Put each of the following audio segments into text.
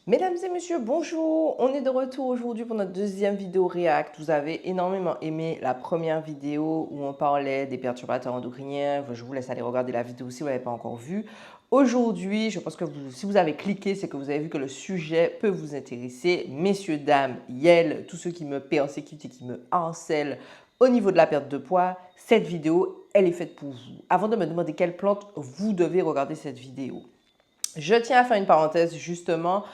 Mesdames et messieurs, bonjour! On est de retour aujourd'hui pour notre deuxième vidéo React. Vous avez énormément aimé la première vidéo où on parlait des perturbateurs endocriniens. Je vous laisse aller regarder la vidéo si vous ne l'avez pas encore vue. Aujourd'hui, je pense que si vous avez cliqué, c'est que vous avez vu que le sujet peut vous intéresser. Messieurs, dames, yel, tous ceux qui me persécutent et qui me harcèlent au niveau de la perte de poids, cette vidéo, elle est faite pour vous. Avant de me demander quelle plante, vous devez regarder cette vidéo. Je tiens à faire une parenthèse justement,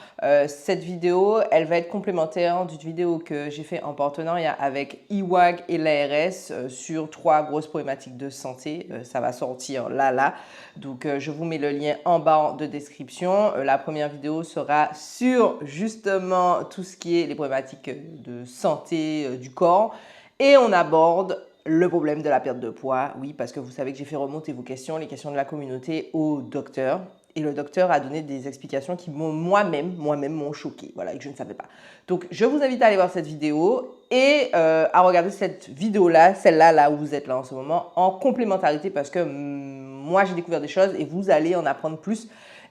cette vidéo, elle va être complémentaire d'une vidéo que j'ai fait en partenariat avec IWAG et l'ARS sur 3 grosses problématiques de santé. Ça va sortir là. Donc je vous mets le lien en bas de description. La première vidéo sera sur justement tout ce qui est les problématiques de santé du corps et on aborde le problème de la perte de poids. Oui, parce que vous savez que j'ai fait remonter vos questions, les questions de la communauté au docteur. Et le docteur a donné des explications qui moi-même m'ont choqué, voilà, et que je ne savais pas. Donc, je vous invite à aller voir cette vidéo et à regarder cette vidéo-là, celle-là, là où vous êtes là en ce moment, en complémentarité parce que moi, j'ai découvert des choses et vous allez en apprendre plus.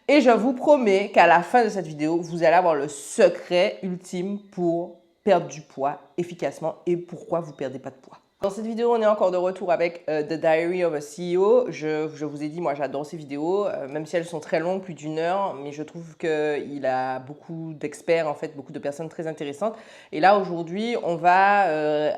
Et je vous promets qu'à la fin de cette vidéo, vous allez avoir le secret ultime pour perdre du poids efficacement et pourquoi vous ne perdez pas de poids. Dans cette vidéo, on est encore de retour avec The Diary of a CEO. Je vous ai dit, moi j'adore ces vidéos, même si elles sont très longues, plus d'1 heure, mais je trouve qu'il a beaucoup d'experts, en fait, beaucoup de personnes très intéressantes. Et là, aujourd'hui, on va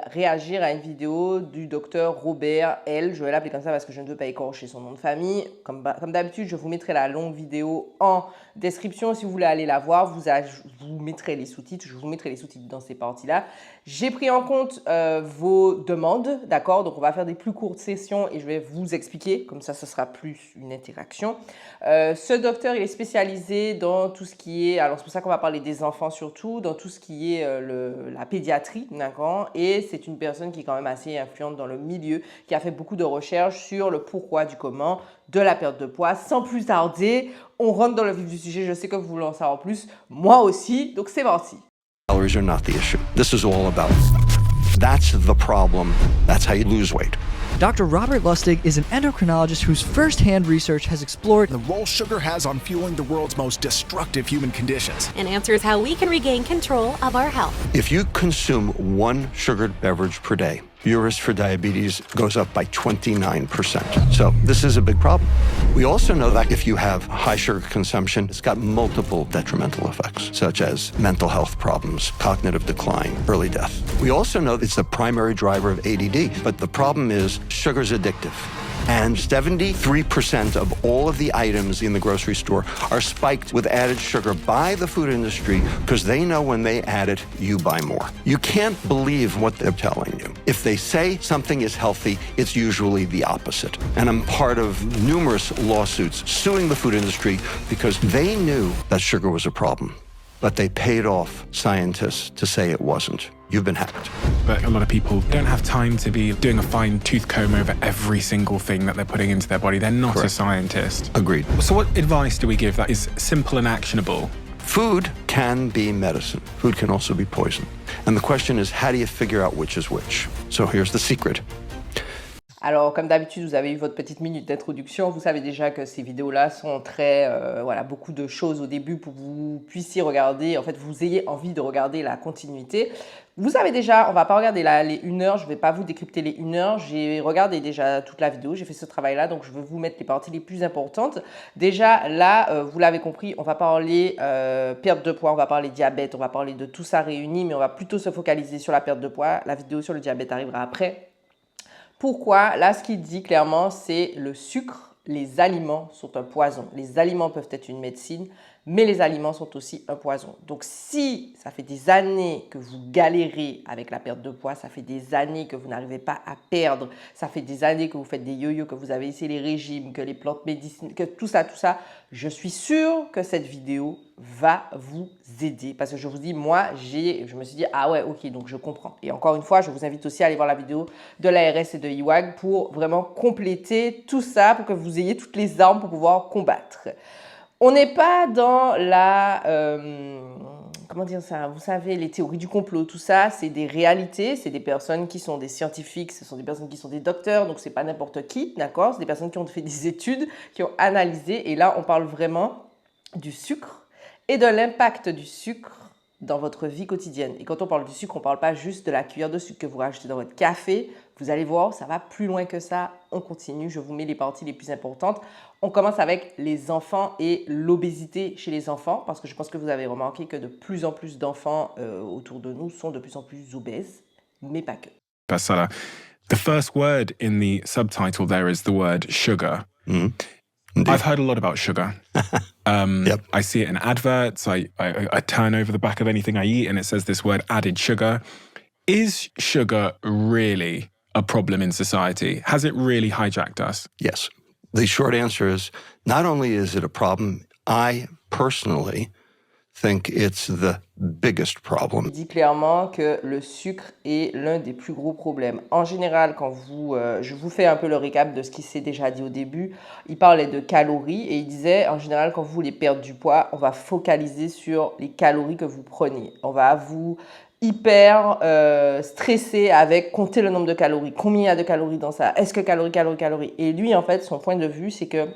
réagir à une vidéo du docteur Robert L. Je vais l'appeler comme ça parce que je ne veux pas écorcher son nom de famille. Comme d'habitude, je vous mettrai la longue vidéo en description. Si vous voulez aller la voir, vous mettrez les sous-titres. Je vous mettrai les sous-titres dans ces parties-là. J'ai pris en compte vos demandes, d'accord? Donc, on va faire des plus courtes sessions et je vais vous expliquer. Comme ça, ce sera plus une interaction. Ce docteur, il est spécialisé dans tout ce qui est... Alors, c'est pour ça qu'on va parler des enfants surtout, dans tout ce qui est la pédiatrie, d'accord? Et c'est une personne qui est quand même assez influente dans le milieu, qui a fait beaucoup de recherches sur le pourquoi du comment de la perte de poids. Sans plus tarder, on rentre dans le vif du sujet. Je sais que vous voulez en savoir plus, moi aussi, donc c'est parti. Calories are not the issue. This is all about that's the problem. That's how you lose weight. Dr. Robert Lustig is an endocrinologist whose first-hand research has explored the role sugar has on fueling the world's most destructive human conditions and answers how we can regain control of our health. If you consume one sugared beverage per day, your risk for diabetes goes up by 29%. So this is a big problem. We also know that if you have high sugar consumption, it's got multiple detrimental effects, such as mental health problems, cognitive decline, early death. We also know it's the primary driver of ADD, but the problem is sugar's addictive. And 73% of all of the items in the grocery store are spiked with added sugar by the food industry because they know when they add it, you buy more. You can't believe what they're telling you. If they say something is healthy, it's usually the opposite. And I'm part of numerous lawsuits suing the food industry because they knew that sugar was a problem, but they paid off scientists to say it wasn't. You've been hacked. But a lot of people don't have time to be doing a fine-tooth comb over every single thing that they're putting into their body. They're not a scientist. Agreed. So what advice do we give that is simple and actionable? Food can be medicine. Food can also be poison. And the question is, how do you figure out which is which? So here's the secret. Alors, comme d'habitude, vous avez eu votre petite minute d'introduction. Vous savez déjà que ces vidéos-là sont très... voilà, beaucoup de choses au début pour que vous puissiez regarder, en fait, vous ayez envie de regarder la continuité. Vous savez déjà, on ne va pas regarder les 1 heure, je ne vais pas vous décrypter les 1 heure. J'ai regardé déjà toute la vidéo, j'ai fait ce travail-là, donc je vais vous mettre les parties les plus importantes. Déjà, là, vous l'avez compris, on va parler perte de poids, on va parler diabète, on va parler de tout ça réuni, mais on va plutôt se focaliser sur la perte de poids. La vidéo sur le diabète arrivera après. Pourquoi? Là, ce qu'il dit clairement, c'est le sucre, les aliments sont un poison. Les aliments peuvent être une médecine, mais les aliments sont aussi un poison. Donc, si ça fait des années que vous galérez avec la perte de poids, ça fait des années que vous n'arrivez pas à perdre, ça fait des années que vous faites des yo-yo, que vous avez essayé les régimes, que les plantes médicinales, que tout ça, je suis sûre que cette vidéo va vous aider. Parce que je vous dis, moi, je me suis dit, ah ouais, ok, donc je comprends. Et encore une fois, je vous invite aussi à aller voir la vidéo de l'ARS et de IWAG pour vraiment compléter tout ça, pour que vous ayez toutes les armes pour pouvoir combattre. On n'est pas dans la... comment dire ça? Vous savez, les théories du complot, tout ça, c'est des réalités, c'est des personnes qui sont des scientifiques, ce sont des personnes qui sont des docteurs, donc c'est pas n'importe qui, d'accord? C'est des personnes qui ont fait des études, qui ont analysé, et là, on parle vraiment du sucre et de l'impact du sucre dans votre vie quotidienne. Et quand on parle du sucre, on ne parle pas juste de la cuillère de sucre que vous rajoutez dans votre café. Vous allez voir, ça va plus loin que ça. On continue, je vous mets les parties les plus importantes. On commence avec les enfants et l'obésité chez les enfants, parce que je pense que vous avez remarqué que de plus en plus d'enfants autour de nous sont de plus en plus obèses, mais pas que. Bestseller. The first word in the subtitle there is the word sugar. I've heard a lot about sugar. Yep. I see it in adverts. I turn over the back of anything I eat and it says this word added sugar. Is sugar really a problem in society? Has it really hijacked us? Yes. The short answer is not only is it a problem, I personally think it's the biggest problem. Il dit clairement que le sucre est l'un des plus gros problèmes. En général, quand je vous fais un peu le récap de ce qu'il s'est déjà dit au début, il parlait de calories et il disait, en général, quand vous voulez perdre du poids, on va focaliser sur les calories que vous prenez. On va vous hyper stressé avec compter le nombre de calories, combien il y a de calories dans ça, est-ce que calories. Et lui, en fait, son point de vue, c'est que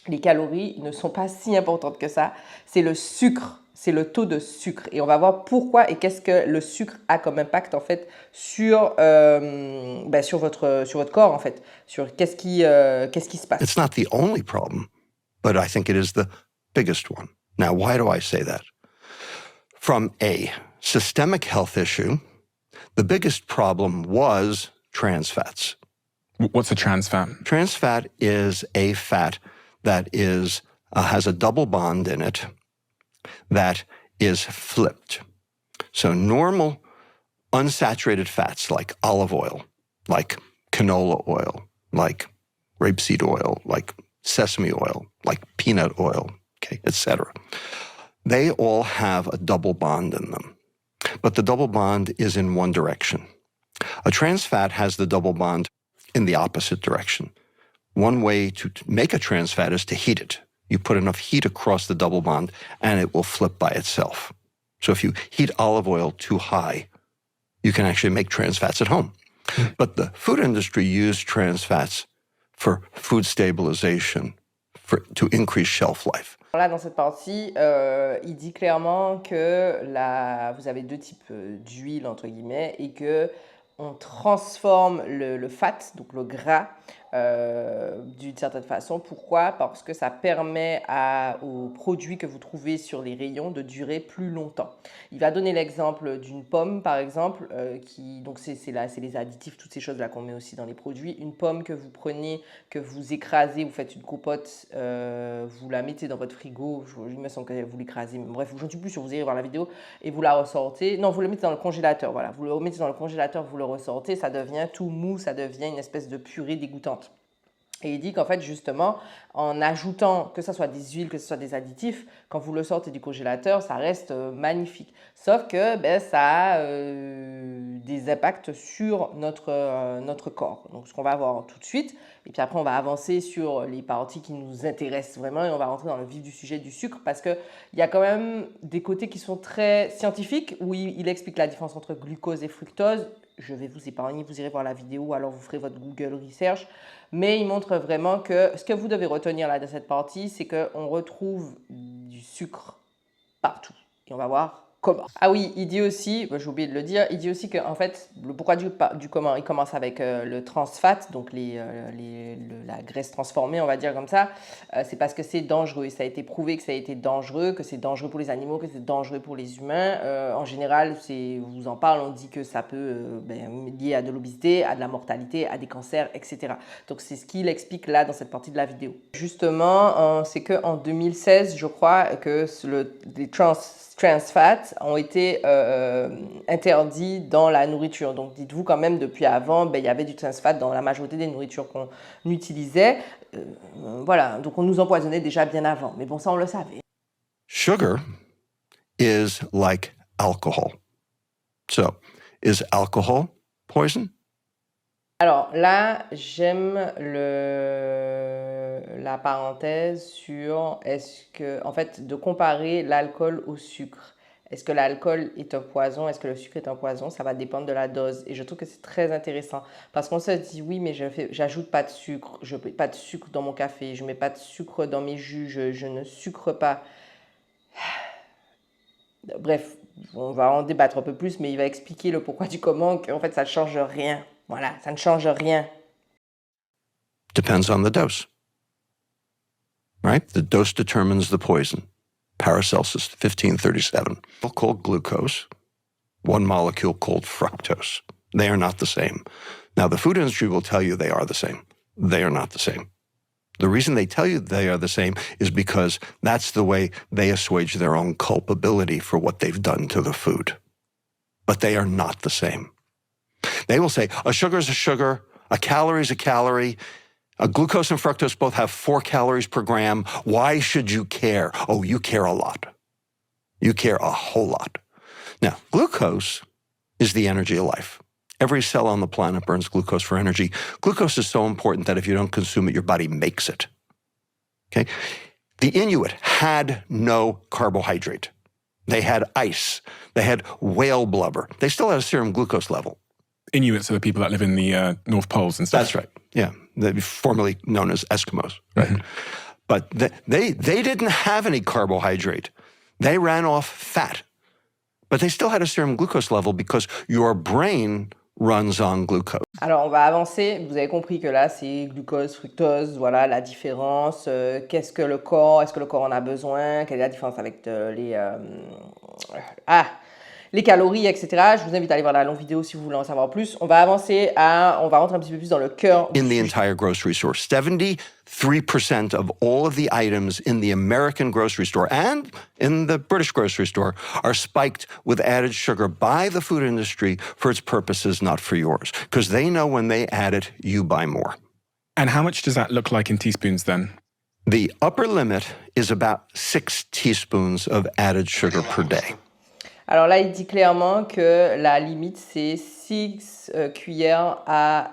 les calories ne sont pas si importantes que ça. C'est le sucre, c'est le taux de sucre. Et on va voir pourquoi et qu'est-ce que le sucre a comme impact, en fait, sur votre corps, en fait. Sur qu'est-ce qui se passe. It's not the only problem, but I think it is the biggest one. Now, why do I say that? From a systemic health issue, the biggest problem was trans fats. What's a trans fat? Trans fat is a fat that has a double bond in it that is flipped. So normal unsaturated fats like olive oil, like canola oil, like rapeseed oil, like sesame oil, like peanut oil, okay, etc. They all have a double bond in them, but the double bond is in one direction. A trans fat has the double bond in the opposite direction. One way to make a trans fat is to heat it. You put enough heat across the double bond and it will flip by itself. So if you heat olive oil too high, you can actually make trans fats at home. But the food industry used trans fats for food stabilization, to increase shelf life. Là, dans cette partie, il dit clairement que vous avez deux types d'huile, entre guillemets, et que on transforme le fat, donc le gras, d'une certaine façon. Pourquoi? Parce que ça permet aux produits que vous trouvez sur les rayons de durer plus longtemps. Il va donner l'exemple d'une pomme, par exemple, donc c'est les additifs, toutes ces choses-là qu'on met aussi dans les produits. Une pomme que vous prenez, que vous écrasez, vous faites une compote, vous la mettez dans votre frigo, il me semble que vous l'écrasez, bref, je ne sais plus si vous irez voir la vidéo, et vous la ressortez. Non, vous le mettez dans le congélateur, voilà. Vous le remettez dans le congélateur, vous le ressortez, ça devient tout mou, ça devient une espèce de purée dégoûtante. Et il dit qu'en fait, justement, en ajoutant, que ce soit des huiles, que ce soit des additifs, quand vous le sortez du congélateur, ça reste magnifique. Sauf que ça a des impacts sur notre corps. Donc, ce qu'on va voir tout de suite. Et puis après, on va avancer sur les parties qui nous intéressent vraiment et on va rentrer dans le vif du sujet du sucre parce qu'il y a quand même des côtés qui sont très scientifiques où il explique la différence entre glucose et fructose. Je vais vous épargner, vous irez voir la vidéo, alors vous ferez votre Google Research. Mais il montre vraiment que ce que vous devez retenir là de cette partie, c'est qu'on retrouve du sucre partout. Et on va voir comment. Ah oui, il dit aussi, j'ai oublié de le dire, il dit aussi qu'en fait, le pourquoi du comment, il commence avec le trans fat, donc la graisse transformée, on va dire comme ça, c'est parce que c'est dangereux. Ça a été prouvé que ça a été dangereux, que c'est dangereux pour les animaux, que c'est dangereux pour les humains. En général, on vous en parle, on dit que ça peut lier à de l'obésité, à de la mortalité, à des cancers, etc. Donc c'est ce qu'il explique là dans cette partie de la vidéo. Justement, c'est qu'en 2016, je crois, que les trans fats ont été interdits dans la nourriture. Donc, dites-vous quand même, depuis avant, il y avait du trans fat dans la majorité des nourritures qu'on utilisait. Voilà, donc on nous empoisonnait déjà bien avant. Mais bon, ça, on le savait. Sugar is like alcohol. So, is alcohol poison? Alors là, j'aime la parenthèse sur en fait, de comparer l'alcool au sucre. Est-ce que l'alcool est un poison? Est-ce que le sucre est un poison? Ça va dépendre de la dose. Et je trouve que c'est très intéressant parce qu'on se dit oui, mais j'ajoute pas de sucre, je mets pas de sucre dans mon café, je mets pas de sucre dans mes jus, je ne sucre pas. Bref, on va en débattre un peu plus, mais il va expliquer le pourquoi du comment, qu'en fait, ça ne change rien. Voilà, ça ne change rien. Depends on the dose. Right? The dose determines the poison. Paracelsus 1537. Called glucose, one molecule called fructose. They are not the same. Now, the food industry will tell you they are the same. They are not the same. The reason they tell you they are the same is because that's the way they assuage their own culpability for what they've done to the food. But they are not the same. They will say, a sugar is a sugar, a calorie is a calorie, glucose and fructose both have 4 calories per gram. Why should you care? Oh, you care a lot. You care a whole lot. Now, glucose is the energy of life. Every cell on the planet burns glucose for energy. Glucose is so important that if you don't consume it, your body makes it. Okay? The Inuit had no carbohydrate. They had ice. They had whale blubber. They still had a serum glucose level. Inuits are the people that live in the North Poles and stuff. That's right. Yeah. They're formerly known as Eskimos. Right. Mm-hmm. But they didn't have any carbohydrate. They ran off fat. But they still had a serum glucose level because your brain runs on glucose. Alors, on va avancer. Vous avez compris que là, c'est glucose, fructose, voilà la différence. Qu'est-ce que le corps, est-ce que le corps en a besoin? Quelle est la différence avec les calories, etc. Je vous invite à aller voir la longue vidéo si vous voulez en savoir plus. On va avancer on va rentrer un petit peu plus dans le cœur. In the entire grocery store, 73% of all of the items in the American grocery store and in the British grocery store are spiked with added sugar by the food industry for its purposes, not for yours. Because they know when they add it, you buy more. And how much does that look like in teaspoons then? The upper limit is about 6 teaspoons of added sugar per day. Alors là, il dit clairement que la limite, c'est 6 cuillères à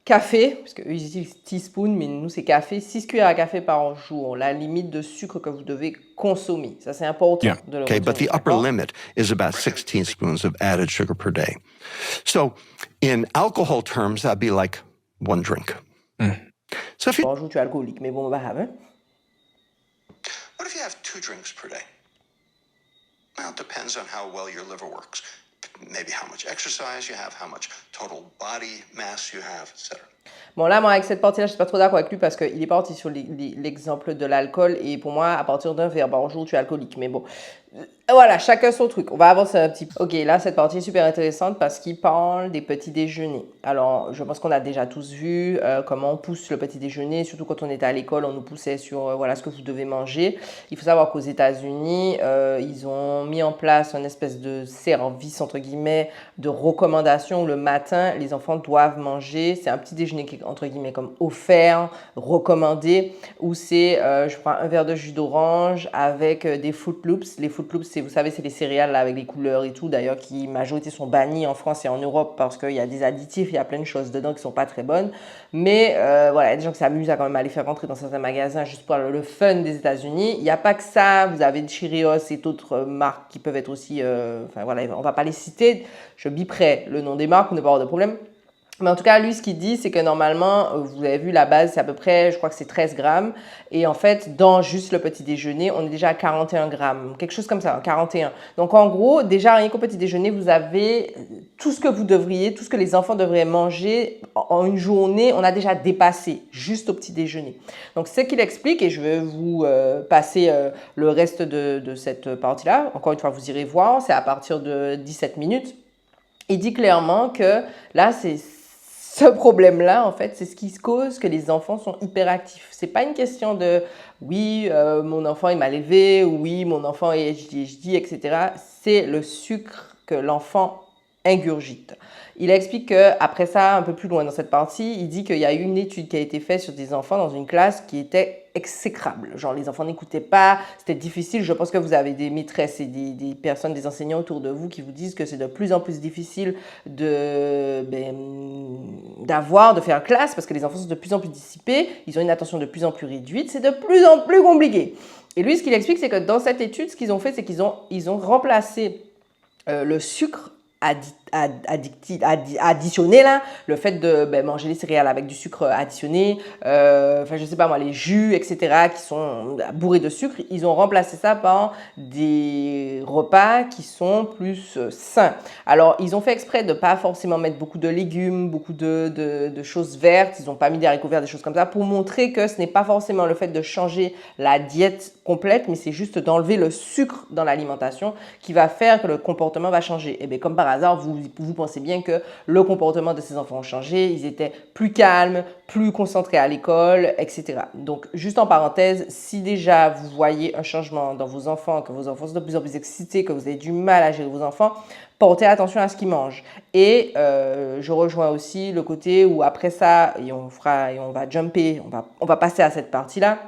café, parce qu'eux, ils utilisent teaspoon, mais nous, c'est café. 6 cuillères à café par jour, la limite de sucre que vous devez consommer. Ça, c'est important de le Okay, but the retenir, upper limit is about 6 teaspoons of added sugar per day. So in alcohol terms, that'd be like 1 drink. So if you, Bonjour, tu es alcoolique, mais bon, bah, hein. what if you have 2 drinks per day? Well, it depends on how well your liver works. Maybe how much exercise you have, how much total body mass you have, etc. Bon, là, moi, avec cette partie-là, je suis pas trop d'accord avec lui parce qu'il est parti sur l'exemple de l'alcool et pour moi, à partir d'un verre par jour, tu es alcoolique. Mais bon, voilà, chacun son truc. On va avancer un petit peu. Ok, là, cette partie est super intéressante parce qu'il parle des petits déjeuners. Alors, je pense qu'on a déjà tous vu comment on pousse le petit déjeuner, surtout quand on était à l'école, on nous poussait sur voilà ce que vous devez manger. Il faut savoir qu'aux États-Unis, ils ont mis en place une espèce de service, entre guillemets, de recommandation où le matin, les enfants doivent manger. C'est un petit déjeuner qui est, entre guillemets, comme offert, recommandé, où c'est, je prends un verre de jus d'orange avec des Fruit Loops. Les Fruit Loops, vous savez, c'est les céréales là, avec les couleurs et tout, d'ailleurs, qui, majorité, sont bannies en France et en Europe parce qu'il y a des additifs, il y a plein de choses dedans qui ne sont pas très bonnes. Mais voilà, il y a des gens qui s'amusent à quand même à les faire rentrer dans certains magasins juste pour le fun des États-Unis. Il n'y a pas que ça, vous avez Cheerios et d'autres marques qui peuvent être aussi, enfin voilà, on ne va pas les citer. Je biperai le nom des marques pour ne pas avoir de problème. Mais en tout cas, lui, ce qu'il dit, c'est que normalement, vous avez vu, la base, c'est à peu près, je crois que c'est 13 grammes. Et en fait, dans juste le petit déjeuner, on est déjà à 41 grammes. Quelque chose comme ça, 41. Donc, en gros, déjà, rien qu'au petit déjeuner, vous avez tout ce que vous devriez, tout ce que les enfants devraient manger en une journée, on a déjà dépassé, juste au petit déjeuner. Donc, c'est ce qu'il explique, et je vais vous passer le reste de cette partie-là. Encore une fois, vous irez voir, c'est à partir de 17 minutes. Il dit clairement que là, c'est ce problème-là, en fait, c'est ce qui cause que les enfants sont hyperactifs. C'est pas une question de « oui, mon enfant est mal élevé » ou « oui, mon enfant est ADHD », etc. C'est le sucre que l'enfant ingurgite. Il explique qu'après ça, un peu plus loin dans cette partie, il dit qu'il y a eu une étude qui a été faite sur des enfants dans une classe qui était exécrable. Genre, les enfants n'écoutaient pas, c'était difficile. Je pense que vous avez des maîtresses et des personnes, des enseignants autour de vous qui vous disent que c'est de plus en plus difficile de faire classe parce que les enfants sont de plus en plus dissipés, ils ont une attention de plus en plus réduite, c'est de plus en plus compliqué. Et lui, ce qu'il explique, c'est que dans cette étude, ce qu'ils ont fait, c'est qu'ils ont remplacé le sucre additionné là, le fait de manger les céréales avec du sucre additionné, je sais pas moi, les jus, etc., qui sont bourrés de sucre, ils ont remplacé ça par des repas qui sont plus sains. Alors, ils ont fait exprès de pas forcément mettre beaucoup de légumes, beaucoup de choses vertes, ils n'ont pas mis des haricots verts, des choses comme ça, pour montrer que ce n'est pas forcément le fait de changer la diète complète, mais c'est juste d'enlever le sucre dans l'alimentation qui va faire que le comportement va changer. Et bien, comme par hasard, vous pensez bien que le comportement de ces enfants a changé, ils étaient plus calmes, plus concentrés à l'école, etc. Donc, juste en parenthèse, si déjà vous voyez un changement dans vos enfants, que vos enfants sont de plus en plus excités, que vous avez du mal à gérer vos enfants, portez attention à ce qu'ils mangent. Et je rejoins aussi le côté où après ça, et on va jumper, on va passer à cette partie-là,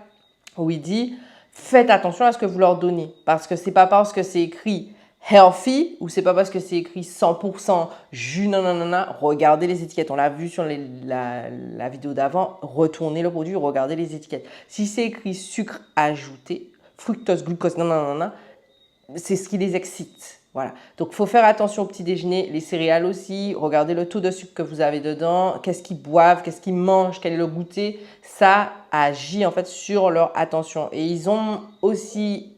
où il dit faites attention à ce que vous leur donnez, parce que c'est pas parce que c'est écrit healthy ou c'est pas parce que c'est écrit 100% jus, regardez les étiquettes. On l'a vu sur la vidéo d'avant, retournez le produit, regardez les étiquettes. Si c'est écrit sucre ajouté, fructose, glucose, c'est ce qui les excite. Voilà. Donc, il faut faire attention au petit déjeuner, les céréales aussi. Regardez le taux de sucre que vous avez dedans, qu'est-ce qu'ils boivent, qu'est-ce qu'ils mangent, quel est le goûter. Ça agit en fait sur leur attention. Et ils ont aussi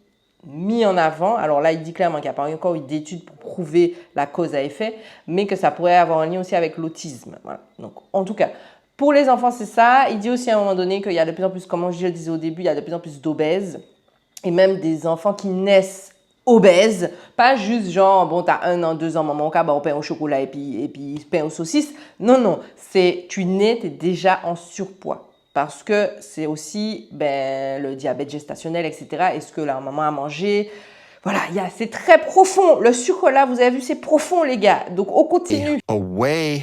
mis en avant, alors là, il dit clairement qu'il n'y a pas encore eu d'études pour prouver la cause à effet, mais que ça pourrait avoir un lien aussi avec l'autisme. Voilà. Donc, en tout cas, pour les enfants, c'est ça. Il dit aussi à un moment donné qu'il y a de plus en plus, comme je le disais au début, il y a de plus en plus d'obèses et même des enfants qui naissent obèse, pas juste genre, bon, t'as 1 an, 2 ans, maman, on pain au chocolat et puis pain aux saucisses. Non, c'est tu nais, t'es déjà en surpoids. Parce que c'est aussi le diabète gestationnel, etc. Est-ce que la maman a mangé? Voilà, c'est très profond. Le sucre là, vous avez vu, c'est profond, les gars. Donc, on continue. Away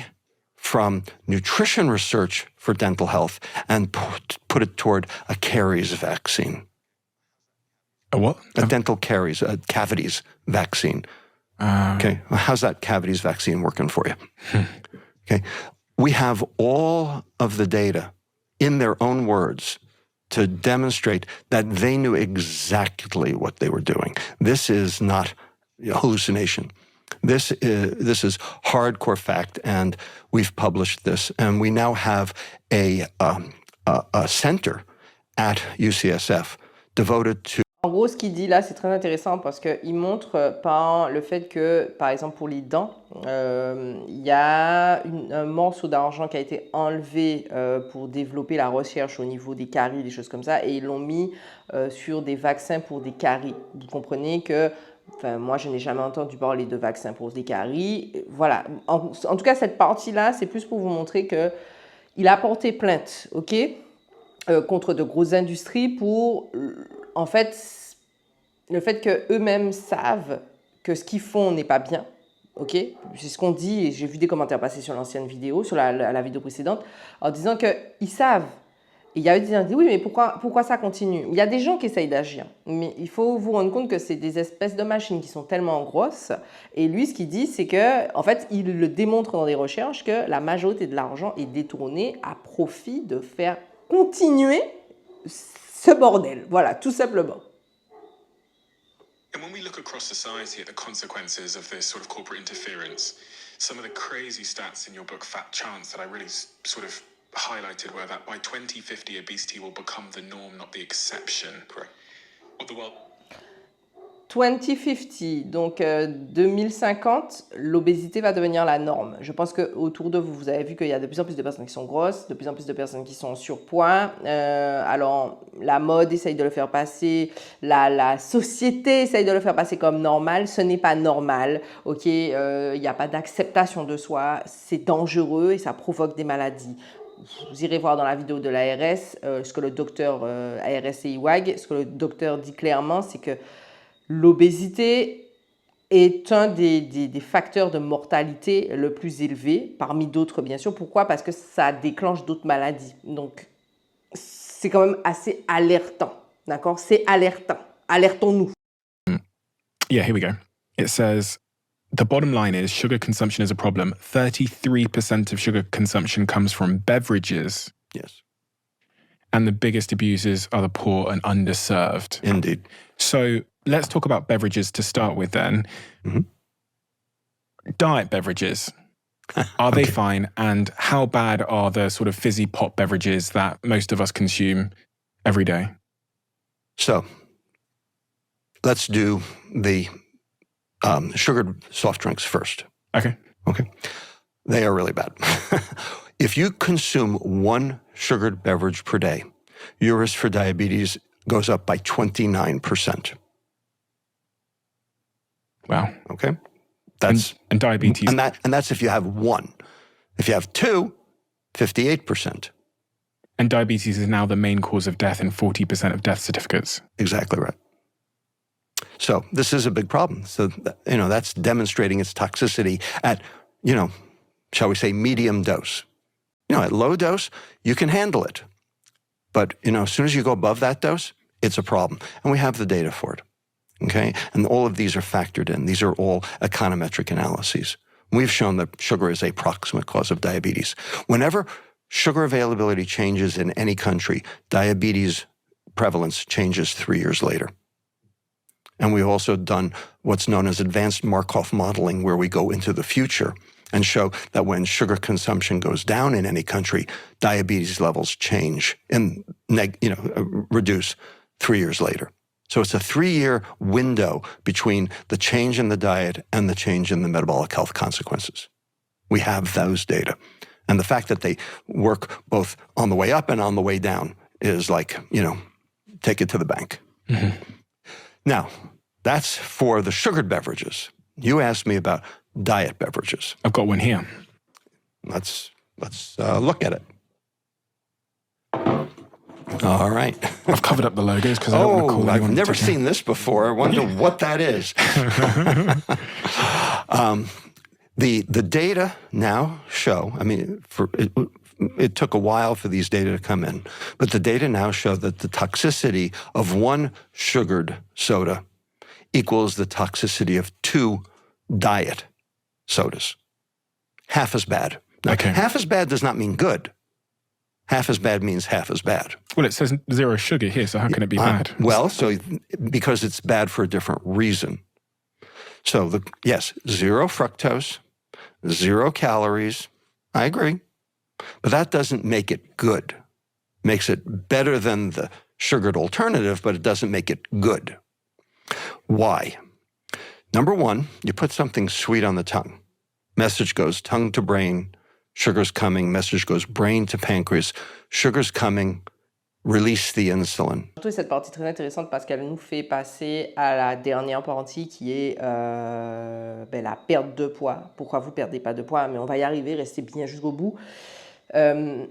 from nutrition research for dental health and put it toward a caries vaccine. A what? A dental caries, a cavities vaccine. Okay, how's that cavities vaccine working for you? Okay, we have all of the data in their own words to demonstrate that they knew exactly what they were doing. This is not hallucination. This is hardcore fact, and we've published this, and we now have a center at UCSF devoted to. En gros, ce qu'il dit là, c'est très intéressant parce qu'il montre par le fait que, par exemple, pour les dents, il y a un morceau d'argent qui a été enlevé pour développer la recherche au niveau des caries, des choses comme ça, et ils l'ont mis sur des vaccins pour des caries. Vous comprenez que, moi, je n'ai jamais entendu parler de vaccins pour des caries. Voilà. En tout cas, cette partie-là, c'est plus pour vous montrer qu'il a porté plainte, ok, contre de grosses industries pour, en fait, le fait qu'eux-mêmes savent que ce qu'ils font n'est pas bien, ok? C'est ce qu'on dit, et j'ai vu des commentaires passer sur l'ancienne vidéo, sur la vidéo précédente, en disant qu'ils savent. Et il y a des gens qui disent, oui, mais pourquoi ça continue? Il y a des gens qui essayent d'agir, mais il faut vous rendre compte que c'est des espèces de machines qui sont tellement grosses. Et lui, ce qu'il dit, c'est que, en fait, il le démontre dans des recherches que la majorité de l'argent est détournée à profit de faire continuer ce bordel. Voilà, tout simplement. And when we look across society at the consequences of this sort of corporate interference, some of the crazy stats in your book, Fat Chance, that I really sort of highlighted were that by 2050, obesity will become the norm, not the exception. Correct. What the world... 2050, donc 2050, l'obésité va devenir la norme. Je pense qu'autour de vous, vous avez vu qu'il y a de plus en plus de personnes qui sont grosses, de plus en plus de personnes qui sont en surpoids. Alors, la mode essaye de le faire passer, la société essaye de le faire passer comme normal. Ce n'est pas normal, ok? Il n'y a pas d'acceptation de soi, c'est dangereux et ça provoque des maladies. Vous irez voir dans la vidéo de l'ARS ce que le docteur ARS et IWAG, ce que le docteur dit clairement, c'est que l'obésité est un des facteurs de mortalité le plus élevé, parmi d'autres bien sûr. Pourquoi? Parce que ça déclenche d'autres maladies. Donc, c'est quand même assez alertant. D'accord? C'est alertant. Alertons-nous. Yeah, here we go. It says, the bottom line is sugar consumption is a problem. 33% of sugar consumption comes from beverages. Yes. And the biggest abusers are the poor and underserved. Indeed. So let's talk about beverages to start with then. Mm-hmm. Diet beverages. Are they fine? And how bad are the sort of fizzy pop beverages that most of us consume every day? So let's do the sugared soft drinks first. Okay. Okay. They are really bad. If you consume one sugared beverage per day, your risk for diabetes goes up by 29%. Wow. Okay? That's and diabetes. and that's if you have one. If you have two, 58%. And diabetes is now the main cause of death in 40% of death certificates. Exactly right. So this is a big problem. So, that's demonstrating its toxicity at, shall we say, medium dose. At low dose, you can handle it. But, as soon as you go above that dose, it's a problem. And we have the data for it. Okay? And all of these are factored in. These are all econometric analyses. We've shown that sugar is a proximate cause of diabetes. Whenever sugar availability changes in any country, diabetes prevalence changes 3 years later. And we've also done what's known as advanced Markov modeling, where we go into the future and show that when sugar consumption goes down in any country, diabetes levels change and reduce 3 years later. So it's a 3-year window between the change in the diet and the change in the metabolic health consequences. We have those data. And the fact that they work both on the way up and on the way down is like, take it to the bank. Mm-hmm. Now, that's for the sugared beverages. You asked me about diet beverages. I've got one here. Let's look at it. All right. I've covered up the logos because I don't want to call I've never seen this before. I wonder what that is. The data now show, it took a while for these data to come in, but the data now show that the toxicity of one sugared soda equals the toxicity of 2 diet sodas. Half as bad. Now, okay. Half as bad does not mean good. Half as bad means half as bad. Well, it says 0 sugar here, so how can it be bad? Because it's bad for a different reason. So, 0 fructose, 0 calories. I agree. But that doesn't make it good. Makes it better than the sugared alternative, but it doesn't make it good. Why? Number one, you put something sweet on the tongue. Message goes tongue to brain, sugar's coming. Message goes brain to pancreas, sugar's coming. Release the insulin. Surtout cette partie très intéressante parce qu'elle nous fait passer à la dernière partie qui est la perte de poids. Pourquoi vous ne perdez pas de poids? Mais on va y arriver, restez bien jusqu'au bout.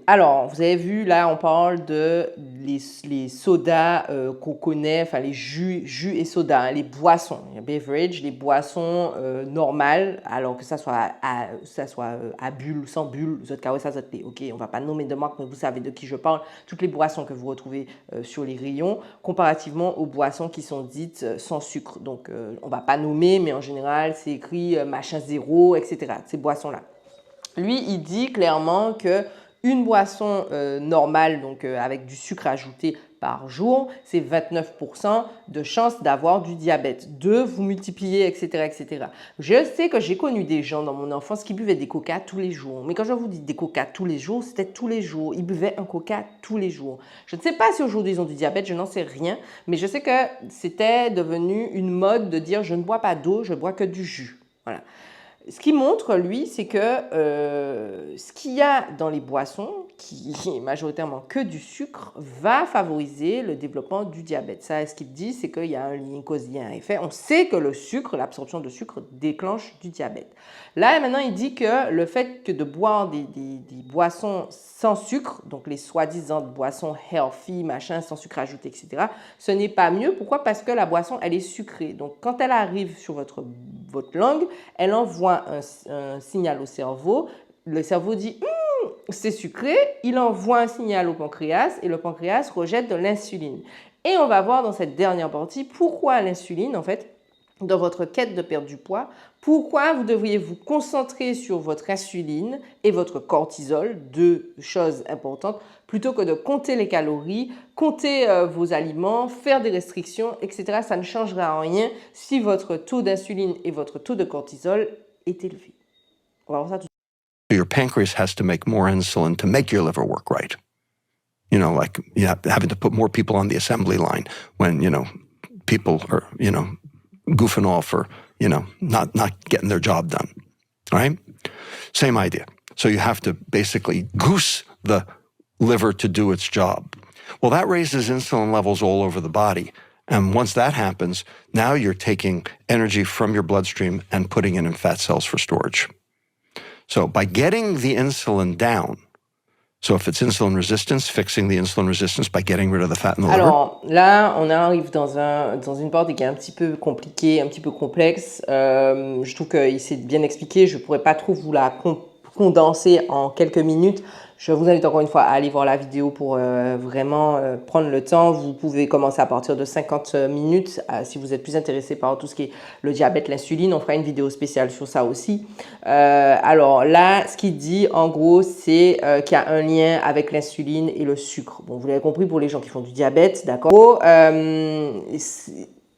Alors, vous avez vu, là, on parle de les sodas qu'on connaît, enfin les jus et sodas, hein, les boissons, les beverages, les boissons normales, alors que ça soit à bulles ou sans bulles, vous êtes carré, ça plaît. Ok, on va pas nommer de marque, mais vous savez de qui je parle. Toutes les boissons que vous retrouvez sur les rayons, comparativement aux boissons qui sont dites sans sucre. Donc, on va pas nommer, mais en général, c'est écrit machin zéro, etc. Ces boissons-là. Lui, il dit clairement qu'une boisson normale, donc avec du sucre ajouté par jour, c'est 29% de chance d'avoir du diabète. 2, vous multipliez, etc., etc. Je sais que j'ai connu des gens dans mon enfance qui buvaient des coca tous les jours. Mais quand je vous dis des coca tous les jours, c'était tous les jours. Ils buvaient un coca tous les jours. Je ne sais pas si aujourd'hui ils ont du diabète, je n'en sais rien. Mais je sais que c'était devenu une mode de dire je ne bois pas d'eau, je bois que du jus. Voilà. Ce qu'il montre, lui, c'est que ce qu'il y a dans les boissons, qui est majoritairement que du sucre, va favoriser le développement du diabète. Ça, ce qu'il dit, c'est qu'il y a un lien causal, un effet. On sait que le sucre, l'absorption de sucre, déclenche du diabète. Là, maintenant, il dit que le fait que de boire des boissons sans sucre, donc les soi-disant boissons healthy, machin, sans sucre ajouté, etc., ce n'est pas mieux. Pourquoi? Parce que la boisson, elle est sucrée. Donc, quand elle arrive sur votre langue, elle envoie un signal au cerveau. Le cerveau dit c'est sucré. Il envoie un signal au pancréas et le pancréas rejette de l'insuline. Et on va voir dans cette dernière partie pourquoi l'insuline, en fait, dans votre quête de perdre du poids, pourquoi vous devriez vous concentrer sur votre insuline et votre cortisol, 2 choses importantes, plutôt que de compter les calories, compter vos aliments, faire des restrictions, etc. Ça ne changera rien si votre taux d'insuline et votre taux de cortisol est élevé. On va voir ça tout Your pancreas has to make more insulin to make your liver work right. You know, like having to put more people on the assembly line when, people are, goofing off or, not getting their job done. All right? Same idea. So you have to basically goose the liver to do its job. Well, that raises insulin levels all over the body. And once that happens, now you're taking energy from your bloodstream and putting it in fat cells for storage. So by getting the insulin down, so if it's insulin resistance, fixing the insulin resistance by getting rid of the fat in the liver. Alors là, on arrive dans une partie qui est un petit peu compliquée, un petit peu complexe. Je trouve qu'il s'est bien expliqué. Je ne pourrais pas trop vous la condenser en quelques minutes. Je vous invite encore une fois à aller voir la vidéo pour vraiment prendre le temps. Vous pouvez commencer à partir de 50 minutes si vous êtes plus intéressé par tout ce qui est le diabète, l'insuline. On fera une vidéo spéciale sur ça aussi. Alors là, ce qu'il dit en gros, c'est qu'il y a un lien avec l'insuline et le sucre. Bon, vous l'avez compris pour les gens qui font du diabète, d'accord.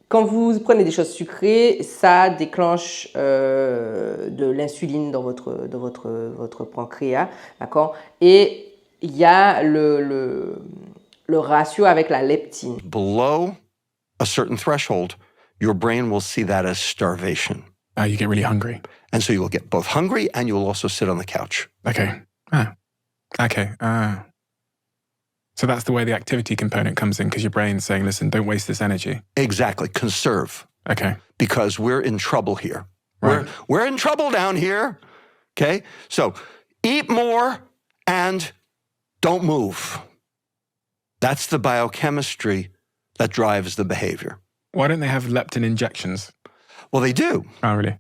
Quand vous prenez des choses sucrées, ça déclenche de l'insuline dans votre pancréas, d'accord? Et il y a le ratio avec la leptine. Below a certain threshold, your brain will see that as starvation. You get really hungry. And so you will get both hungry and you will also sit on the couch. Okay. Okay. So that's the way the activity component comes in, because your brain's saying, listen, don't waste this energy. Exactly. Conserve. Okay. Because we're in trouble here. Right. We're in trouble down here. Okay? So eat more and don't move. That's the biochemistry that drives the behavior. Why don't they have leptin injections? Well, they do. Oh, really?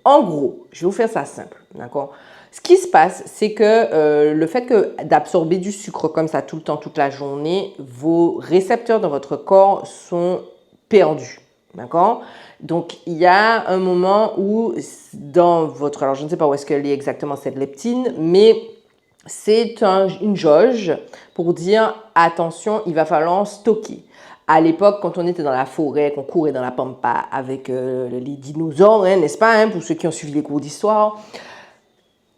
En gros, je vais vous faire ça simple, d'accord? Ce qui se passe, c'est que le fait d'absorber du sucre comme ça tout le temps, toute la journée, vos récepteurs dans votre corps sont perdus, d'accord? Donc, il y a un moment où dans votre... Alors, je ne sais pas où est-ce qu'elle est exactement cette leptine, mais c'est une jauge pour dire, attention, il va falloir stocker. À l'époque, quand on était dans la forêt, qu'on courait dans la pampa avec les dinosaures, hein, n'est-ce pas, hein, pour ceux qui ont suivi les cours d'histoire,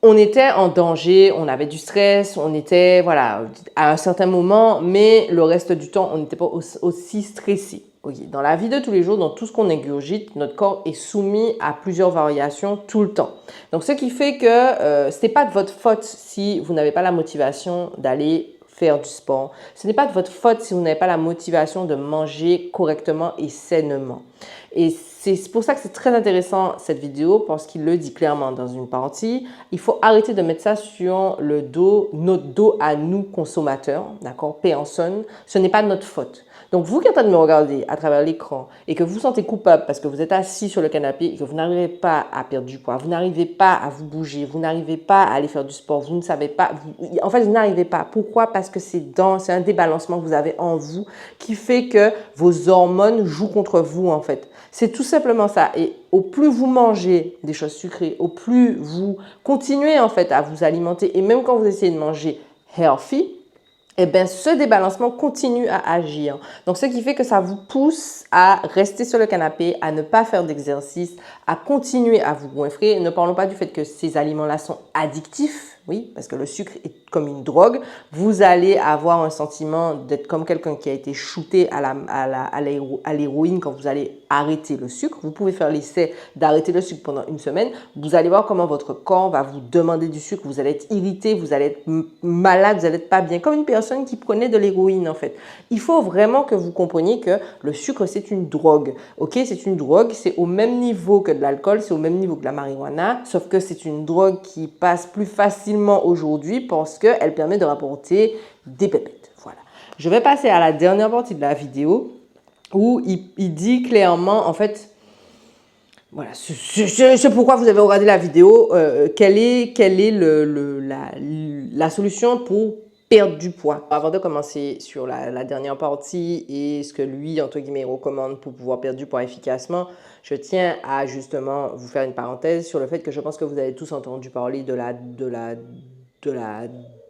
on était en danger, on avait du stress, on était, voilà, à un certain moment, mais le reste du temps, on n'était pas aussi stressé. Okay. Dans la vie de tous les jours, dans tout ce qu'on ingurgite, notre corps est soumis à plusieurs variations tout le temps. Donc, ce qui fait que ce n'est pas de votre faute si vous n'avez pas la motivation d'aller faire du sport. Ce n'est pas de votre faute si vous n'avez pas la motivation de manger correctement et sainement. Et c'est pour ça que c'est très intéressant cette vidéo, parce qu'il le dit clairement dans une partie. Il faut arrêter de mettre ça sur le dos, notre dos à nous consommateurs, d'accord, personne. Ce n'est pas notre faute. Donc, vous qui êtes en train de me regarder à travers l'écran et que vous vous sentez coupable parce que vous êtes assis sur le canapé et que vous n'arrivez pas à perdre du poids, vous n'arrivez pas à vous bouger, vous n'arrivez pas à aller faire du sport, vous ne savez pas, en fait, vous n'arrivez pas. Pourquoi? Parce que c'est un débalancement que vous avez en vous qui fait que vos hormones jouent contre vous, en fait. C'est tout simplement ça. Et au plus vous mangez des choses sucrées, au plus vous continuez, en fait, à vous alimenter, et même quand vous essayez de manger healthy, eh bien, ce débalancement continue à agir. Donc, ce qui fait que ça vous pousse à rester sur le canapé, à ne pas faire d'exercice, à continuer à vous goinfrer. Ne parlons pas du fait que ces aliments-là sont addictifs. Oui, parce que le sucre est comme une drogue. Vous allez avoir un sentiment d'être comme quelqu'un qui a été shooté à l'héroïne quand vous allez arrêter le sucre. Vous pouvez faire l'essai d'arrêter le sucre pendant une semaine. Vous allez voir comment votre corps va vous demander du sucre. Vous allez être irrité, vous allez être malade, vous allez être pas bien. Comme une personne qui prenait de l'héroïne, en fait. Il faut vraiment que vous compreniez que le sucre, c'est une drogue. Ok, c'est une drogue. C'est au même niveau que de l'alcool, c'est au même niveau que la marijuana. Sauf que c'est une drogue qui passe plus facilement aujourd'hui parce qu'elle permet de rapporter des pépettes. Voilà. Je vais passer à la dernière partie de la vidéo où il dit clairement, en fait, voilà, c'est pourquoi vous avez regardé la vidéo, quelle est la solution pour perdre du poids. Avant de commencer sur la dernière partie et ce que lui, entre guillemets, recommande pour pouvoir perdre du poids efficacement, je tiens à justement vous faire une parenthèse sur le fait que je pense que vous avez tous entendu parler de la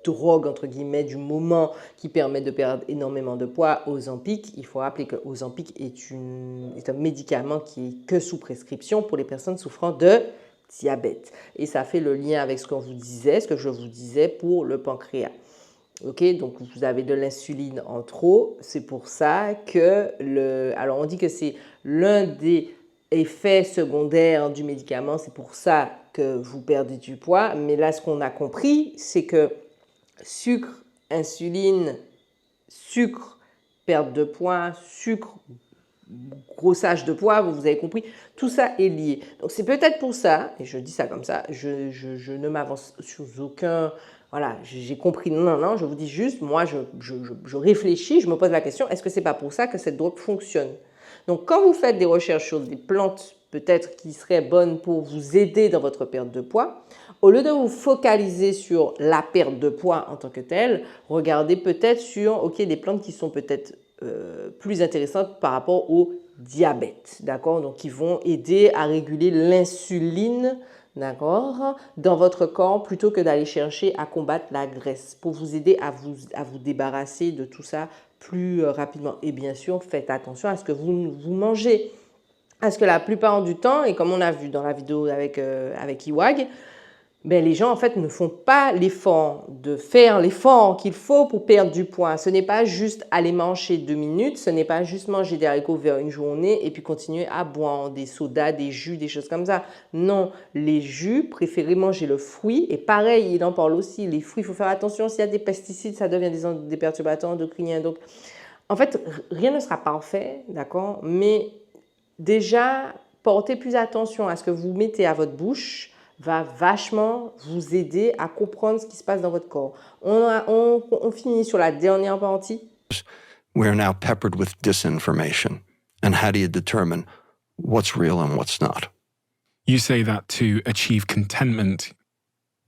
drogue, entre guillemets, du moment qui permet de perdre énormément de poids, Ozempic. Il faut rappeler que Ozempic est un médicament qui est que sous prescription pour les personnes souffrant de diabète. Et ça fait le lien avec ce que je vous disais pour le pancréas. Ok, donc vous avez de l'insuline en trop, c'est pour ça que alors on dit que c'est l'un des effets secondaires du médicament, c'est pour ça que vous perdez du poids, mais là ce qu'on a compris, c'est que sucre, insuline, sucre, perte de poids, sucre, grossage de poids, vous avez compris, tout ça est lié. Donc c'est peut-être pour ça, et je dis ça comme ça, je ne m'avance sur aucun... Voilà, j'ai compris, non, je vous dis juste, moi je réfléchis, je me pose la question, est-ce que c'est pas pour ça que cette drogue fonctionne? Donc quand vous faites des recherches sur des plantes peut-être qui seraient bonnes pour vous aider dans votre perte de poids, au lieu de vous focaliser sur la perte de poids en tant que telle, regardez peut-être sur des plantes qui sont peut-être plus intéressantes par rapport au diabète, d'accord? Donc qui vont aider à réguler l'insuline, d'accord, dans votre corps plutôt que d'aller chercher à combattre la graisse pour vous aider à vous débarrasser de tout ça plus rapidement. Et bien sûr, faites attention à ce que vous mangez. Parce que la plupart du temps, et comme on a vu dans la vidéo avec Iwag, les gens en fait ne font pas l'effort de faire l'effort qu'il faut pour perdre du poids. Ce n'est pas juste aller manger 2 minutes, ce n'est pas juste manger des haricots verts une journée et puis continuer à boire des sodas, des jus, des choses comme ça. Non, les jus, préférez manger le fruit. Et pareil, il en parle aussi, les fruits, il faut faire attention, s'il y a des pesticides, ça devient des perturbateurs endocriniens. Donc, en fait, rien ne sera parfait, d'accord? Mais déjà, portez plus attention à ce que vous mettez à votre bouche, va vachement vous aider à comprendre ce qui se passe dans votre corps. On finit sur la dernière partie. We are now peppered with disinformation. And how do you determine what's real and what's not? You say that to achieve contentment,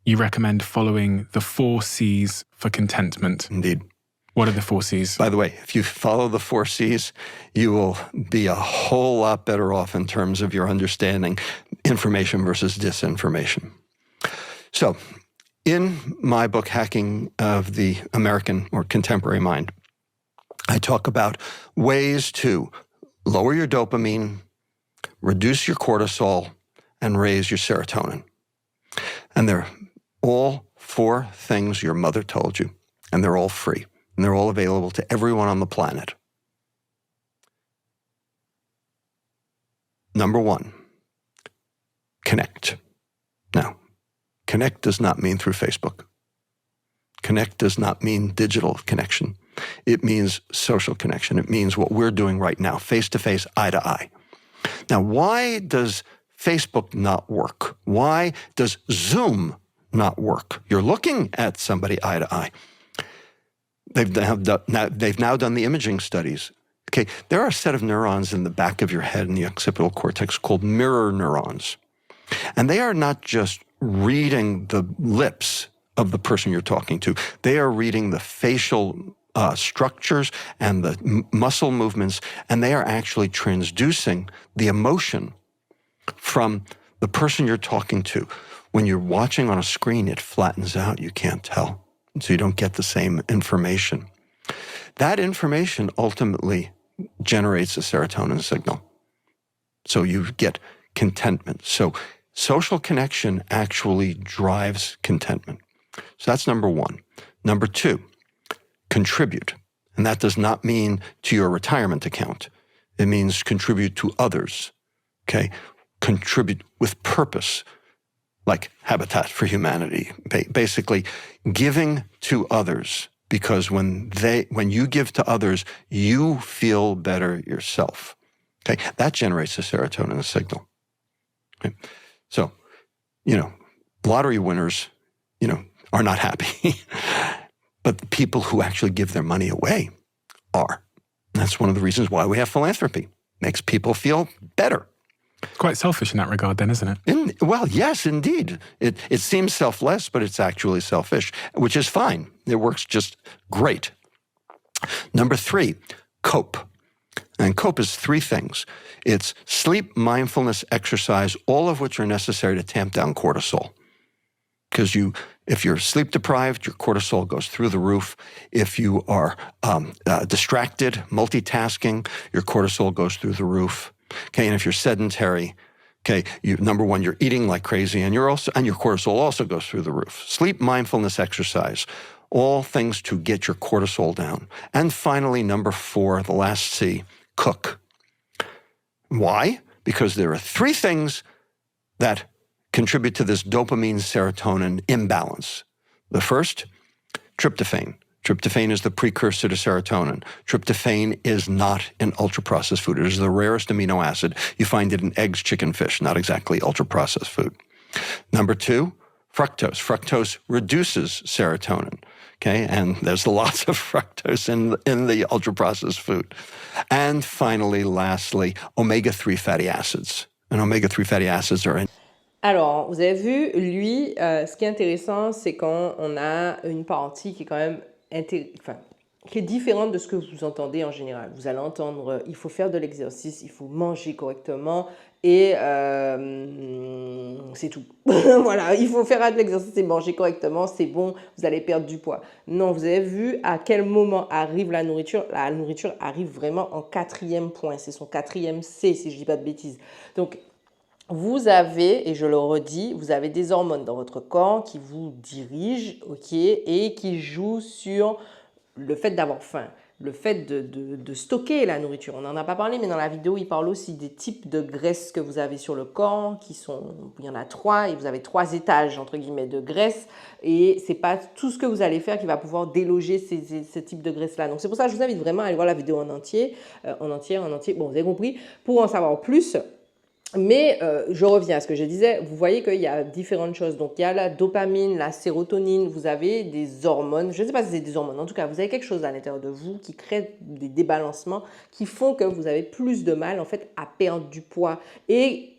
you recommend following the 4 C's for contentment. Indeed. What are the 4 C's? By the way, if you follow the 4 C's, you will be a whole lot better off in terms of your understanding information versus disinformation. So, in my book, Hacking of the American or Contemporary Mind, I talk about ways to lower your dopamine, reduce your cortisol, and raise your serotonin. And they're all 4 things your mother told you, and they're all free. And they're all available to everyone on the planet. Number 1, connect. Now, connect does not mean through Facebook. Connect does not mean digital connection. It means social connection. It means what we're doing right now, face-to-face, eye-to-eye. Now, why does Facebook not work? Why does Zoom not work? You're looking at somebody eye-to-eye. They've now done the imaging studies. Okay, there are a set of neurons in the back of your head in the occipital cortex called mirror neurons. And they are not just reading the lips of the person you're talking to. They are reading the facial structures and the muscle movements, and they are actually transducing the emotion from the person you're talking to. When you're watching on a screen, it flattens out. You can't tell. So you don't get the same information. That information ultimately generates a serotonin signal. So you get contentment. So social connection actually drives contentment. So that's number 1. Number 2, contribute. And that does not mean to your retirement account. It means contribute to others. Okay? Contribute with purpose. Like Habitat for Humanity, basically giving to others, because when you give to others, you feel better yourself. Okay, that generates a serotonin signal. Okay? So, lottery winners, are not happy, but the people who actually give their money away are. And that's one of the reasons why we have philanthropy. Makes people feel better. It's quite selfish in that regard then, isn't it? Well, yes, indeed. It seems selfless, but it's actually selfish, which is fine. It works just great. Number 3, cope. And cope is 3 things. It's sleep, mindfulness, exercise, all of which are necessary to tamp down cortisol. Because if you're sleep deprived, your cortisol goes through the roof. If you are distracted, multitasking, your cortisol goes through the roof. Okay, and if you're sedentary, Okay, number one, you're eating like crazy, and your cortisol also goes through the roof. Sleep, mindfulness, exercise, all things to get your cortisol down. And finally, number 4, the last C, cook. Why? Because there are 3 things that contribute to this dopamine serotonin imbalance. The first, tryptophan. Tryptophan is the precursor to serotonin. Tryptophan is not an ultra-processed food. It is the rarest amino acid. You find it in eggs, chicken, fish, not exactly ultra-processed food. Number 2, fructose. Fructose reduces serotonin, okay? And there's lots of fructose in the ultra-processed food. And finally, lastly, omega-3 fatty acids. And omega-3 fatty acids are in Alors, vous avez vu, lui, ce qui est intéressant, c'est quand on a une partie qui est quand même qui est différente de ce que vous entendez en général. Vous allez entendre, il faut faire de l'exercice, il faut manger correctement et c'est tout. Voilà, il faut faire de l'exercice et manger correctement, c'est bon, vous allez perdre du poids. Non, vous avez vu à quel moment arrive la nourriture. La nourriture arrive vraiment en 4e point, c'est son 4e C, si je ne dis pas de bêtises. Donc, vous avez, et je le redis, vous avez des hormones dans votre corps qui vous dirigent, ok, et qui jouent sur le fait d'avoir faim, le fait de stocker la nourriture. On n'en a pas parlé, mais dans la vidéo, il parle aussi des types de graisses que vous avez sur le corps, il y en a 3, et vous avez 3 étages, entre guillemets, de graisse, et c'est pas tout ce que vous allez faire qui va pouvoir déloger ce type de graisse-là. Donc c'est pour ça que je vous invite vraiment à aller voir la vidéo en entier, bon, vous avez compris, pour en savoir plus. Mais je reviens à ce que je disais, vous voyez qu'il y a différentes choses. Donc, il y a la dopamine, la sérotonine, vous avez des hormones. Je ne sais pas si c'est des hormones, en tout cas, vous avez quelque chose à l'intérieur de vous qui crée des débalancements qui font que vous avez plus de mal, en fait, à perdre du poids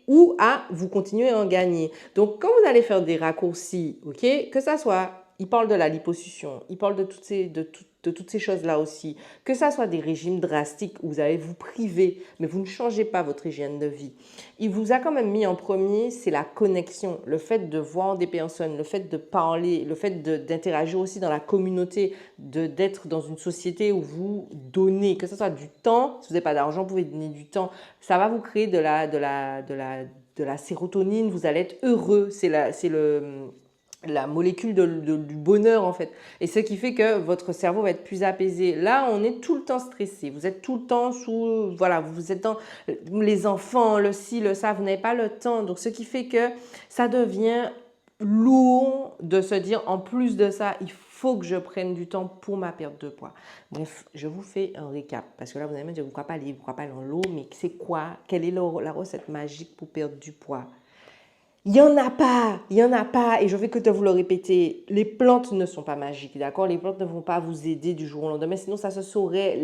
ou à vous continuer à en gagner. Donc, quand vous allez faire des raccourcis, ok, que ça soit, il parle de la liposuction, il parle de toutes ces choses-là aussi, que ça soit des régimes drastiques où vous allez vous priver, mais vous ne changez pas votre hygiène de vie. Il vous a quand même mis en premier, c'est la connexion, le fait de voir des personnes, le fait de parler, le fait d'interagir aussi dans la communauté, d'être dans une société où vous donnez, que ce soit du temps, si vous n'avez pas d'argent, vous pouvez donner du temps, ça va vous créer de la sérotonine, vous allez être heureux, c'est la molécule du bonheur en fait. Et ce qui fait que votre cerveau va être plus apaisé. Là, on est tout le temps stressé. Vous êtes tout le temps voilà, vous êtes dans les enfants, le ci, le ça, vous n'avez pas le temps. Donc, ce qui fait que ça devient lourd de se dire, en plus de ça, il faut que je prenne du temps pour ma perte de poids. Bref, je vous fais un récap. Parce que là, vous allez me dire, pourquoi pas lire, pourquoi pas dans l'eau, mais c'est quoi? Quelle est la recette magique pour perdre du poids? Il n'y en a pas, et je vais que te vous le répéter, les plantes ne sont pas magiques, d'accord? Les plantes ne vont pas vous aider du jour au lendemain, sinon ça se saurait,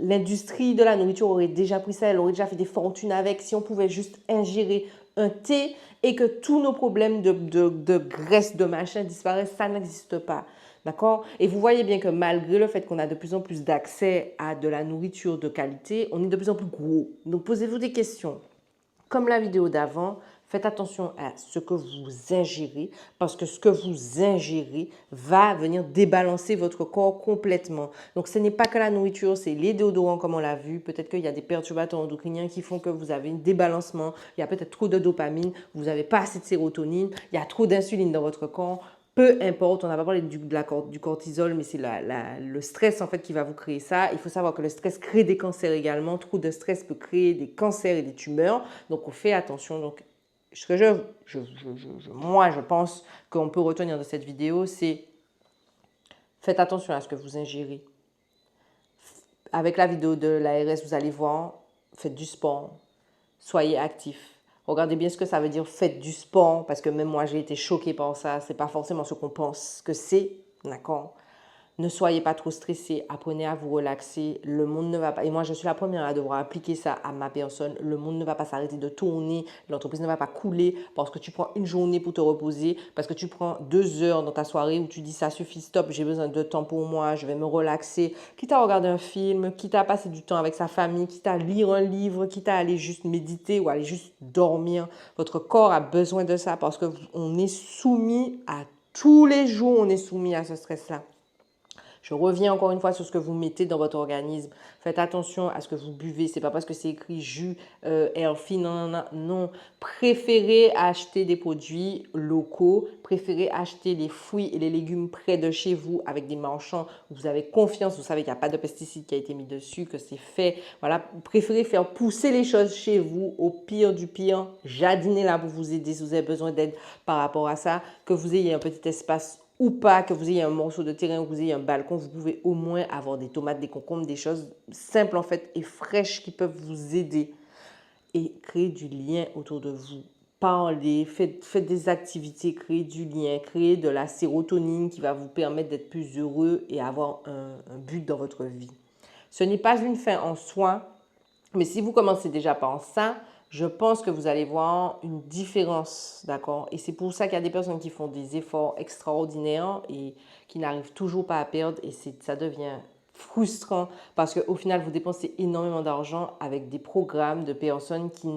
l'industrie de la nourriture aurait déjà pris ça, elle aurait déjà fait des fortunes avec, si on pouvait juste ingérer un thé et que tous nos problèmes de graisse, de machin disparaissent, ça n'existe pas. D'accord? Et vous voyez bien que malgré le fait qu'on a de plus en plus d'accès à de la nourriture de qualité, on est de plus en plus gros. Donc posez-vous des questions. Comme la vidéo d'avant, faites attention à ce que vous ingérez parce que ce que vous ingérez va venir débalancer votre corps complètement. Donc, ce n'est pas que la nourriture, c'est les déodorants comme on l'a vu. Peut-être qu'il y a des perturbateurs endocriniens qui font que vous avez un débalancement. Il y a peut-être trop de dopamine, vous n'avez pas assez de sérotonine, il y a trop d'insuline dans votre corps. Peu importe, on n'a pas parlé du cortisol, mais c'est le stress en fait qui va vous créer ça. Il faut savoir que le stress crée des cancers également. Trop de stress peut créer des cancers et des tumeurs. Donc, on fait attention. Donc, ce que moi, je pense qu'on peut retenir de cette vidéo, c'est faites attention à ce que vous ingérez. Avec la vidéo de l'ARS, vous allez voir, faites du sport, soyez actifs. Regardez bien ce que ça veut dire, faites du sport, parce que même moi, j'ai été choquée par ça. Ce n'est pas forcément ce qu'on pense que c'est, d'accord? Ne soyez pas trop stressés, apprenez à vous relaxer. Le monde ne va pas, et moi je suis la première à devoir appliquer ça à ma personne. Le monde ne va pas s'arrêter de tourner, l'entreprise ne va pas couler parce que tu prends une journée pour te reposer, parce que tu prends 2 heures dans ta soirée où tu dis ça suffit, stop, j'ai besoin de temps pour moi, je vais me relaxer. Quitte à regarder un film, quitte à passer du temps avec sa famille, quitte à lire un livre, quitte à aller juste méditer ou aller juste dormir. Votre corps a besoin de ça parce qu'on est soumis à tous les jours, on est soumis à ce stress-là. Je reviens encore une fois sur ce que vous mettez dans votre organisme. Faites attention à ce que vous buvez. C'est pas parce que c'est écrit jus healthy, non. Préférez acheter des produits locaux. Préférez acheter les fruits et les légumes près de chez vous avec des marchands où vous avez confiance. Vous savez qu'il n'y a pas de pesticides qui a été mis dessus, que c'est fait. Voilà. Préférez faire pousser les choses chez vous. Au pire du pire, Jardine est là pour vous aider si vous avez besoin d'aide par rapport à ça. Que vous ayez un petit espace ou pas, que vous ayez un morceau de terrain ou que vous ayez un balcon, vous pouvez au moins avoir des tomates, des concombres, des choses simples en fait et fraîches qui peuvent vous aider et créer du lien autour de vous. Parlez, faites des activités, créez du lien, créez de la sérotonine qui va vous permettre d'être plus heureux et avoir un but dans votre vie. Ce n'est pas une fin en soi, mais si vous commencez déjà par ça, je pense que vous allez voir une différence, d'accord? Et c'est pour ça qu'il y a des personnes qui font des efforts extraordinaires et qui n'arrivent toujours pas à perdre et ça devient frustrant parce qu'au final, vous dépensez énormément d'argent avec des programmes de personnes qui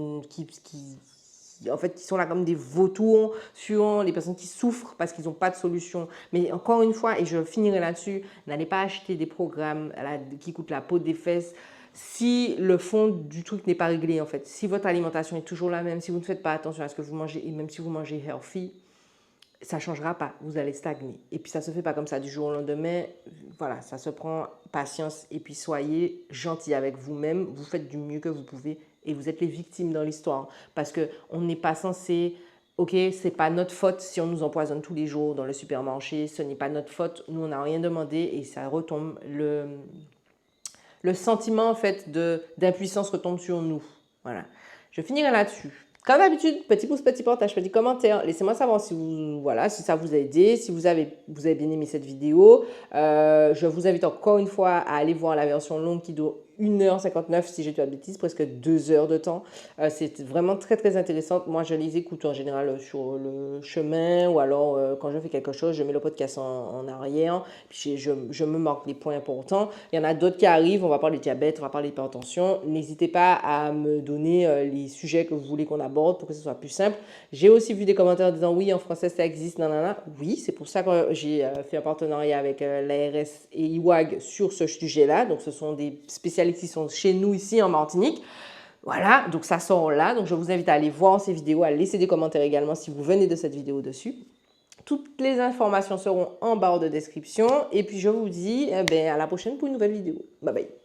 sont là comme des vautours sur les personnes qui souffrent parce qu'ils n'ont pas de solution. Mais encore une fois, et je finirai là-dessus, n'allez pas acheter des programmes qui coûtent la peau des fesses si le fond du truc n'est pas réglé en fait. Si votre alimentation est toujours la même, si vous ne faites pas attention à ce que vous mangez et même si vous mangez healthy, ça ne changera pas, vous allez stagner. Et puis ça ne se fait pas comme ça du jour au lendemain, voilà, ça se prend patience et puis soyez gentil avec vous-même, vous faites du mieux que vous pouvez et vous êtes les victimes dans l'histoire parce qu'on n'est pas censé, ok, c'est pas notre faute si on nous empoisonne tous les jours dans le supermarché, ce n'est pas notre faute, nous on n'a rien demandé et ça retombe, le sentiment en fait d'impuissance retombe sur nous. Voilà. Je finirai là-dessus. Comme d'habitude, petit pouce, petit partage, petit commentaire. Laissez-moi savoir si ça vous a aidé, si vous avez bien aimé cette vidéo. Je vous invite encore une fois à aller voir la version longue qui dure 1h59 si j'ai pas de bêtises, presque 2 heures de temps. C'est vraiment très très intéressant. Moi je les écoute en général sur le chemin ou alors quand je fais quelque chose, je mets le podcast en arrière, puis je me marque les points importants. Il y en a d'autres qui arrivent, on va parler de diabète, on va parler d'hypertension. N'hésitez pas à me donner les sujets que vous voulez qu'on aborde pour que ce soit plus simple. J'ai aussi vu des commentaires disant oui en français ça existe, nanana. Oui, c'est pour ça que j'ai fait un partenariat avec l'ARS et IWAG sur ce sujet-là. Donc ce sont des spécialistes qui sont chez nous ici en Martinique. Voilà, donc ça sort là. Donc je vous invite à aller voir ces vidéos, à laisser des commentaires également si vous venez de cette vidéo dessus. Toutes les informations seront en barre de description. Et puis je vous dis à la prochaine pour une nouvelle vidéo. Bye bye.